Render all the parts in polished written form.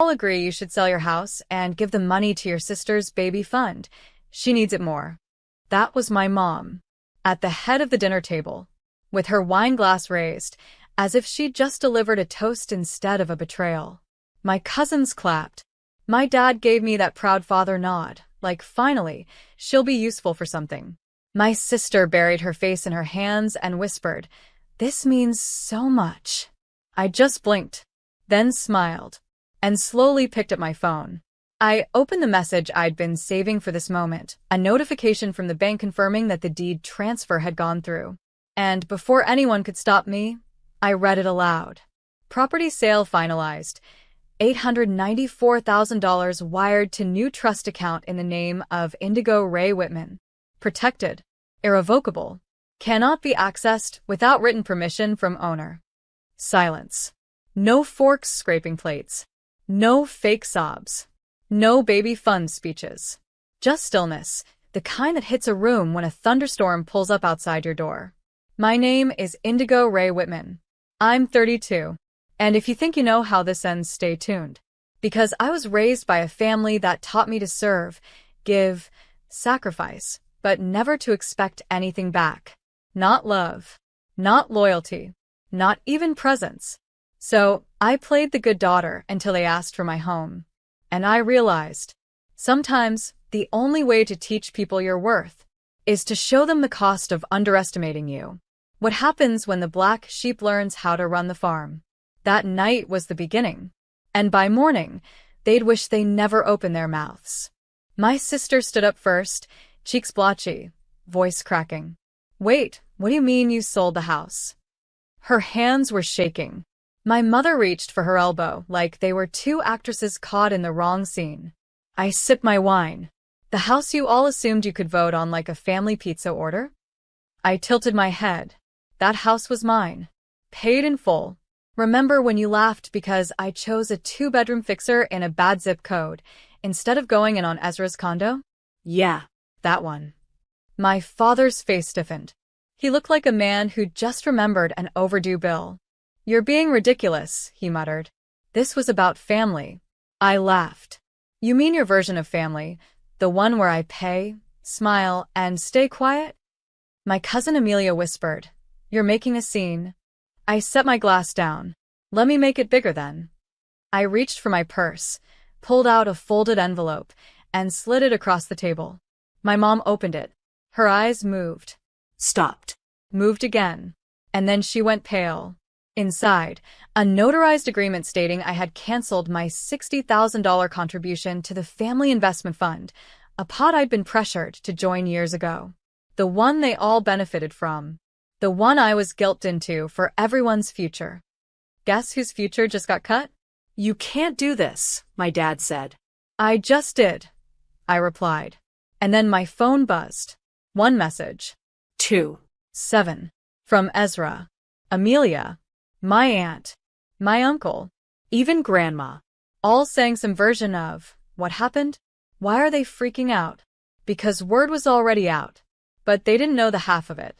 all agree you should sell your house and give the money to your sister's baby fund. She needs it more. That was my mom, at the head of the dinner table, with her wine glass raised, as if she'd just delivered a toast instead of a betrayal. My cousins clapped. My dad gave me that proud father nod, like finally, she'll be useful for something. My sister buried her face in her hands and whispered, "This means so much." I just blinked, then smiled, and slowly picked up my phone. I opened the message I'd been saving for this moment, a notification from the bank confirming that the deed transfer had gone through. And before anyone could stop me, I read it aloud. Property sale finalized. $894,000 wired to new trust account in the name of Indigo Ray Whitman. Protected. Irrevocable. Cannot be accessed without written permission from owner. Silence. No forks scraping plates. No fake sobs. No baby fund speeches. Just stillness, the kind that hits a room when a thunderstorm pulls up outside your door. My name is Indigo Ray Whitman. I'm 32. And if you think you know how this ends, stay tuned. Because I was raised by a family that taught me to serve, give, sacrifice, but never to expect anything back. Not love. Not loyalty. Not even presence. So, I played the good daughter until they asked for my home. And I realized, sometimes, the only way to teach people your worth is to show them the cost of underestimating you. What happens when the black sheep learns how to run the farm? That night was the beginning. And by morning, they'd wish they never opened their mouths. My sister stood up first, cheeks blotchy, voice cracking. "Wait, what do you mean you sold the house?" Her hands were shaking. My mother reached for her elbow like they were two actresses caught in the wrong scene. I sipped my wine. "The house you all assumed you could vote on like a family pizza order?" I tilted my head. "That house was mine. Paid in full. Remember when you laughed because I chose a 2-bedroom fixer in a bad zip code instead of going in on Ezra's condo?" "Yeah, that one." My father's face stiffened. He looked like a man who'd just remembered an overdue bill. "You're being ridiculous," he muttered. "This was about family." I laughed. "You mean your version of family, the one where I pay, smile, and stay quiet?" My cousin Amelia whispered, "You're making a scene." I set my glass down. "Let me make it bigger then." I reached for my purse, pulled out a folded envelope, and slid it across the table. My mom opened it. Her eyes moved. Stopped. Moved again. And then she went pale. Inside, a notarized agreement stating I had canceled my $60,000 contribution to the family investment fund, a pot I'd been pressured to join years ago. The one they all benefited from. The one I was guilted into for everyone's future. Guess whose future just got cut? "You can't do this," my dad said. "I just did," I replied. And then my phone buzzed. One message. 2:7. From Ezra. Amelia. My aunt. My uncle. Even grandma. All saying some version of, "What happened? Why are they freaking out?" Because word was already out. But they didn't know the half of it.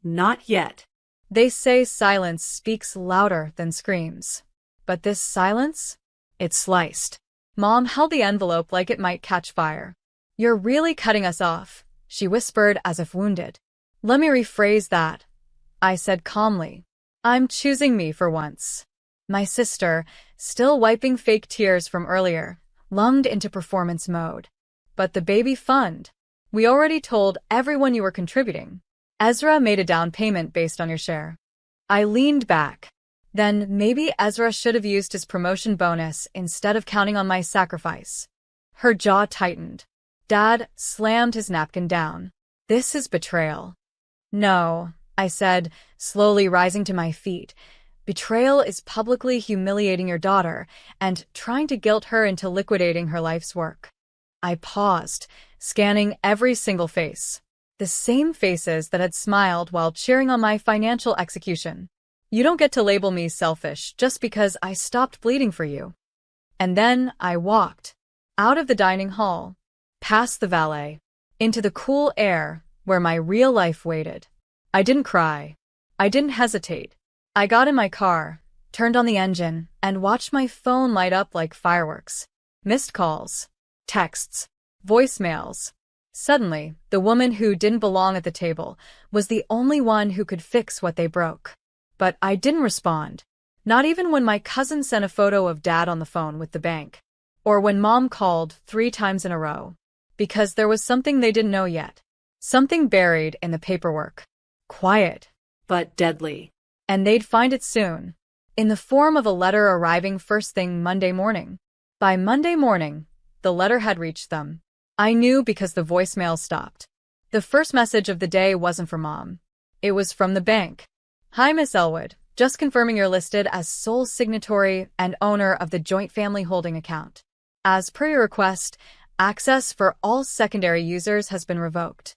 Not yet. They say silence speaks louder than screams. But this silence? It sliced. Mom held the envelope like it might catch fire. "You're really cutting us off," she whispered as if wounded. "Let me rephrase that," I said calmly. "I'm choosing me for once." My sister, still wiping fake tears from earlier, lunged into performance mode. "But the baby fund? We already told everyone you were contributing. Ezra made a down payment based on your share." I leaned back. Then maybe Ezra should have used his promotion bonus instead of counting on my sacrifice. Her jaw tightened. Dad slammed his napkin down. "This is betrayal." "No," I said, slowly rising to my feet. "Betrayal is publicly humiliating your daughter and trying to guilt her into liquidating her life's work." I paused, scanning every single face. The same faces that had smiled while cheering on my financial execution. "You don't get to label me selfish just because I stopped bleeding for you." And then I walked out of the dining hall, past the valet, into the cool air where my real life waited. I didn't cry. I didn't hesitate. I got in my car, turned on the engine, and watched my phone light up like fireworks. Missed calls, texts, voicemails. Suddenly, the woman who didn't belong at the table was the only one who could fix what they broke. But I didn't respond. Not even when my cousin sent a photo of Dad on the phone with the bank. Or when Mom called 3 times in a row. Because there was something they didn't know yet. Something buried in the paperwork. Quiet, but deadly. And they'd find it soon. In the form of a letter arriving first thing Monday morning. By Monday morning, the letter had reached them. I knew because the voicemail stopped. The first message of the day wasn't from Mom. It was from the bank. Hi, Miss Elwood. Just confirming you're listed as sole signatory and owner of the joint family holding account. As per your request, access for all secondary users has been revoked.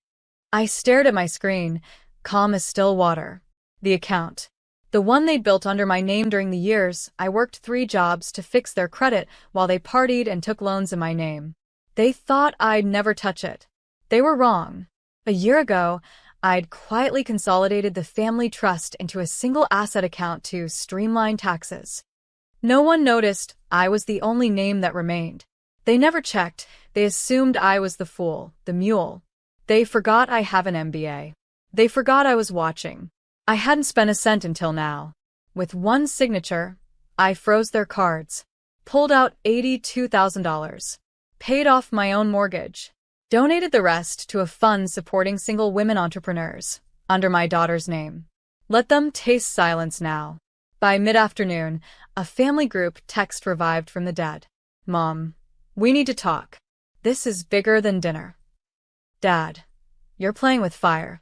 I stared at my screen, calm as still water. The account. The one they'd built under my name during the years I worked 3 jobs to fix their credit while they partied and took loans in my name. They thought I'd never touch it. They were wrong. A year ago, I'd quietly consolidated the family trust into a single asset account to streamline taxes. No one noticed. I was the only name that remained. They never checked. They assumed I was the fool, the mule. They forgot I have an MBA. They forgot I was watching. I hadn't spent a cent until now. With one signature, I froze their cards, pulled out $82,000, paid off my own mortgage, donated the rest to a fund supporting single women entrepreneurs, under my daughter's name. Let them taste silence now. By mid-afternoon, a family group text revived from the dead. Mom, we need to talk. This is bigger than dinner. Dad, you're playing with fire.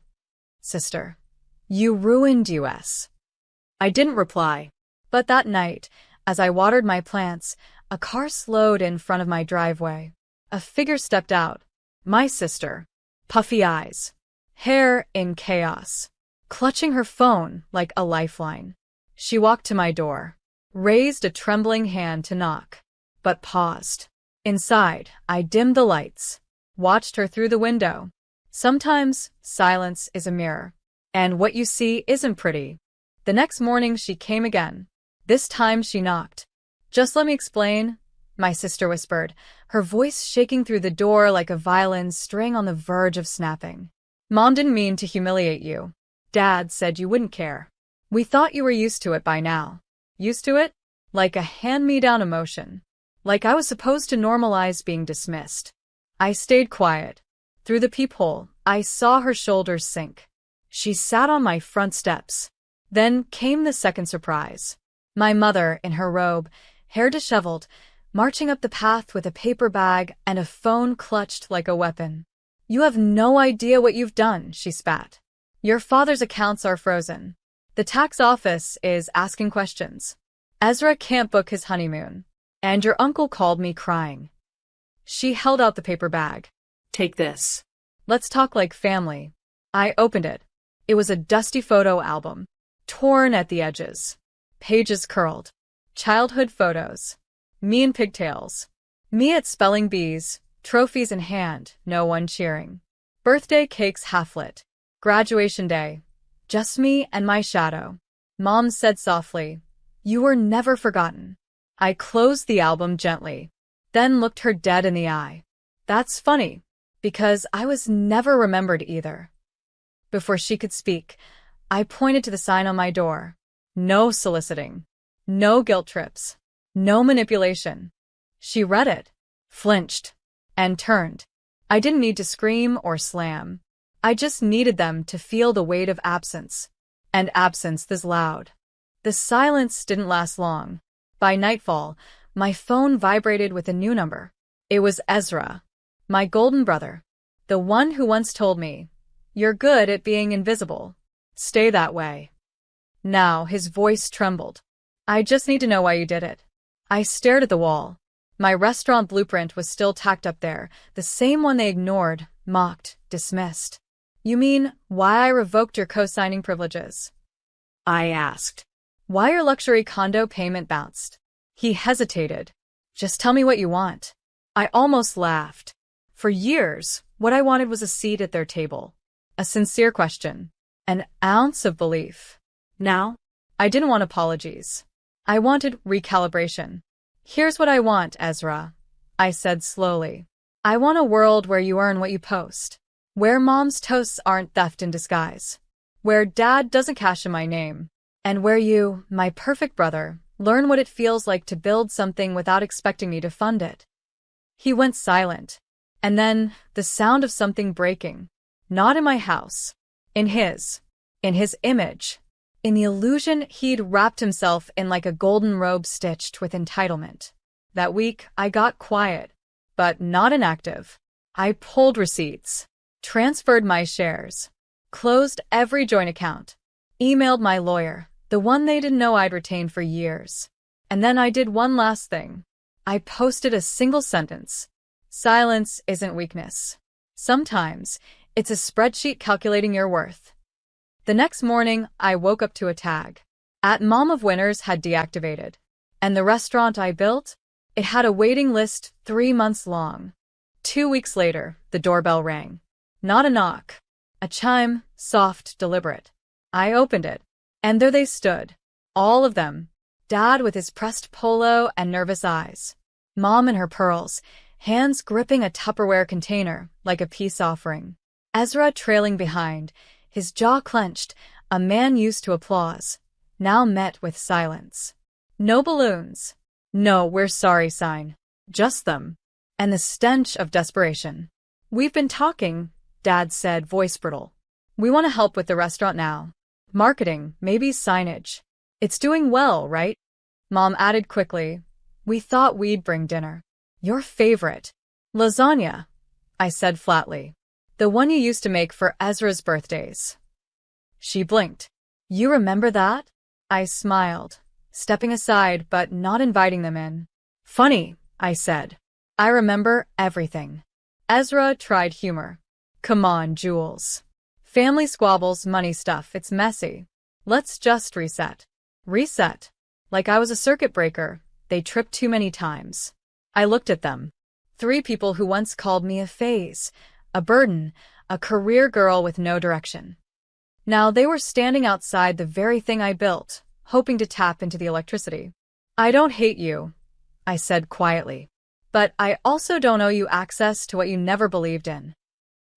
Sister, you ruined us. I didn't reply. But that night, as I watered my plants, a car slowed in front of my driveway. A figure stepped out. My sister. Puffy eyes. Hair in chaos. Clutching her phone like a lifeline. She walked to my door. Raised a trembling hand to knock. But paused. Inside, I dimmed the lights. Watched her through the window. Sometimes, silence is a mirror. And what you see isn't pretty. The next morning she came again. This time she knocked. Just let me explain, my sister whispered, her voice shaking through the door like a violin string on the verge of snapping. Mom didn't mean to humiliate you. Dad said you wouldn't care. We thought you were used to it by now. Used to it? Like a hand-me-down emotion. Like I was supposed to normalize being dismissed. I stayed quiet. Through the peephole, I saw her shoulders sink. She sat on my front steps. Then came the second surprise. My mother, in her robe, hair disheveled, marching up the path with a paper bag and a phone clutched like a weapon. You have no idea what you've done, she spat. Your father's accounts are frozen. The tax office is asking questions. Ezra can't book his honeymoon. And your uncle called me crying. She held out the paper bag. Take this. Let's talk like family. I opened it. It was a dusty photo album, torn at the edges. Pages curled. Childhood photos. Me in pigtails. Me at spelling bees, trophies in hand, no one cheering. Birthday cakes half lit. Graduation day. Just me and my shadow. Mom said softly, "You were never forgotten." I closed the album gently, then looked her dead in the eye. That's funny, because I was never remembered either. Before she could speak, I pointed to the sign on my door. No soliciting. No guilt trips. No manipulation. She read it, flinched, and turned. I didn't need to scream or slam. I just needed them to feel the weight of absence. And absence is loud. The silence didn't last long. By nightfall, my phone vibrated with a new number. It was Ezra, my golden brother. The one who once told me, "You're good at being invisible. Stay that way." Now his voice trembled. "I just need to know why you did it." I stared at the wall. My restaurant blueprint was still tacked up there, the same one they ignored, mocked, dismissed. "You mean, why I revoked your co-signing privileges?" I asked. "Why your luxury condo payment bounced?" He hesitated. "Just tell me what you want." I almost laughed. For years, what I wanted was a seat at their table. A sincere question. An ounce of belief. Now, I didn't want apologies. I wanted recalibration. Here's what I want, Ezra, I said slowly. I want a world where you earn what you post. Where mom's toasts aren't theft in disguise. Where dad doesn't cash in my name. And where you, my perfect brother, learn what it feels like to build something without expecting me to fund it. He went silent. And then, the sound of something breaking. Not in my house. In his. In his image. In the illusion he'd wrapped himself in like a golden robe stitched with entitlement. That week, I got quiet. But not inactive. I pulled receipts. Transferred my shares. Closed every joint account. Emailed my lawyer, the one they didn't know I'd retained for years. And then I did one last thing. I posted a single sentence. Silence isn't weakness. Sometimes, it's a spreadsheet calculating your worth. The next morning, I woke up to a tag. @Mom of Winners had deactivated. And the restaurant I built? It had a waiting list 3 months long. 2 weeks later, the doorbell rang. Not a knock. A chime, soft, deliberate. I opened it. And there they stood. All of them. Dad with his pressed polo and nervous eyes. Mom in her pearls, hands gripping a Tupperware container like a peace offering. Ezra trailing behind, his jaw clenched, a man used to applause, now met with silence. No balloons. No "we're sorry" sign. Just them. And the stench of desperation. We've been talking, Dad said, voice brittle. We want to help with the restaurant now. Marketing, maybe signage. It's doing well, right? Mom added quickly. We thought we'd bring dinner. Your favorite. Lasagna, I said flatly. The one you used to make for Ezra's birthdays. She blinked. You remember that? I smiled, stepping aside but not inviting them in. Funny, I said. I remember everything. Ezra tried humor. Come on, Jules. Family squabbles, money stuff, it's messy. Let's just reset. Reset. Like I was a circuit breaker, they tripped too many times. I looked at them. 3 people who once called me a phase, a burden, a career girl with no direction. Now they were standing outside the very thing I built, hoping to tap into the electricity. I don't hate you, I said quietly. But I also don't owe you access to what you never believed in.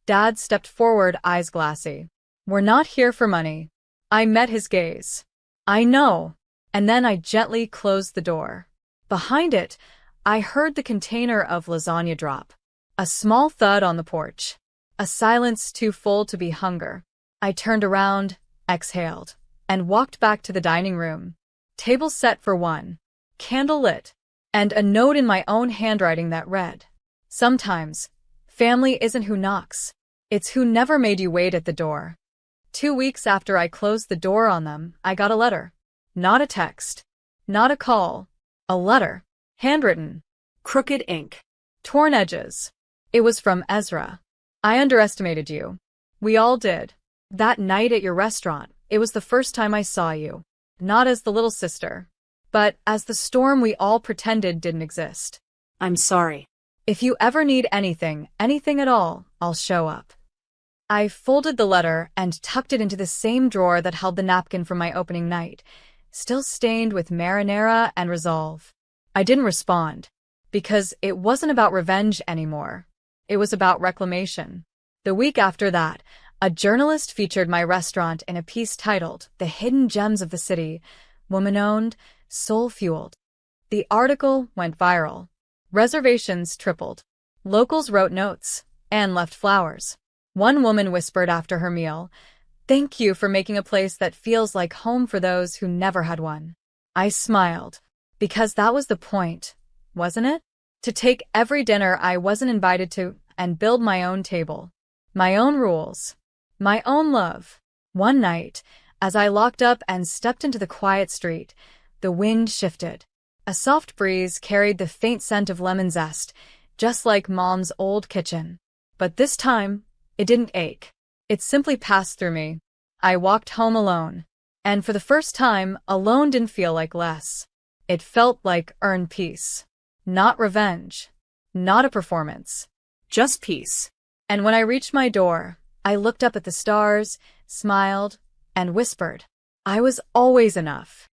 Dad stepped forward, eyes glassy. We're not here for money. I met his gaze. I know. And then I gently closed the door. Behind it, I heard the container of lasagna drop. A small thud on the porch. A silence too full to be hunger. I turned around, exhaled, and walked back to the dining room. Table set for 1. Candle lit. And a note in my own handwriting that read, sometimes, family isn't who knocks. It's who never made you wait at the door. 2 weeks after I closed the door on them, I got a letter. Not a text. Not a call. A letter. Handwritten. Crooked ink. Torn edges. It was from Ezra. I underestimated you. We all did. That night at your restaurant, it was the first time I saw you. Not as the little sister. But as the storm we all pretended didn't exist. I'm sorry. If you ever need anything at all, I'll show up. I folded the letter and tucked it into the same drawer that held the napkin from my opening night, still stained with marinara and resolve. I didn't respond, because it wasn't about revenge anymore. It was about reclamation. The week after that, a journalist featured my restaurant in a piece titled "The Hidden Gems of the City," woman-owned, soul-fueled. The article went viral. Reservations tripled. Locals wrote notes and left flowers. One woman whispered after her meal, "Thank you for making a place that feels like home for those who never had one." I smiled, because that was the point, wasn't it? To take every dinner I wasn't invited to and build my own table. My own rules. My own love. One night, as I locked up and stepped into the quiet street, the wind shifted. A soft breeze carried the faint scent of lemon zest, just like Mom's old kitchen. But this time, it didn't ache. It simply passed through me. I walked home alone. And for the first time, alone didn't feel like less. It felt like earned peace. Not revenge. Not a performance. Just peace. And when I reached my door, I looked up at the stars, smiled, and whispered, I was always enough.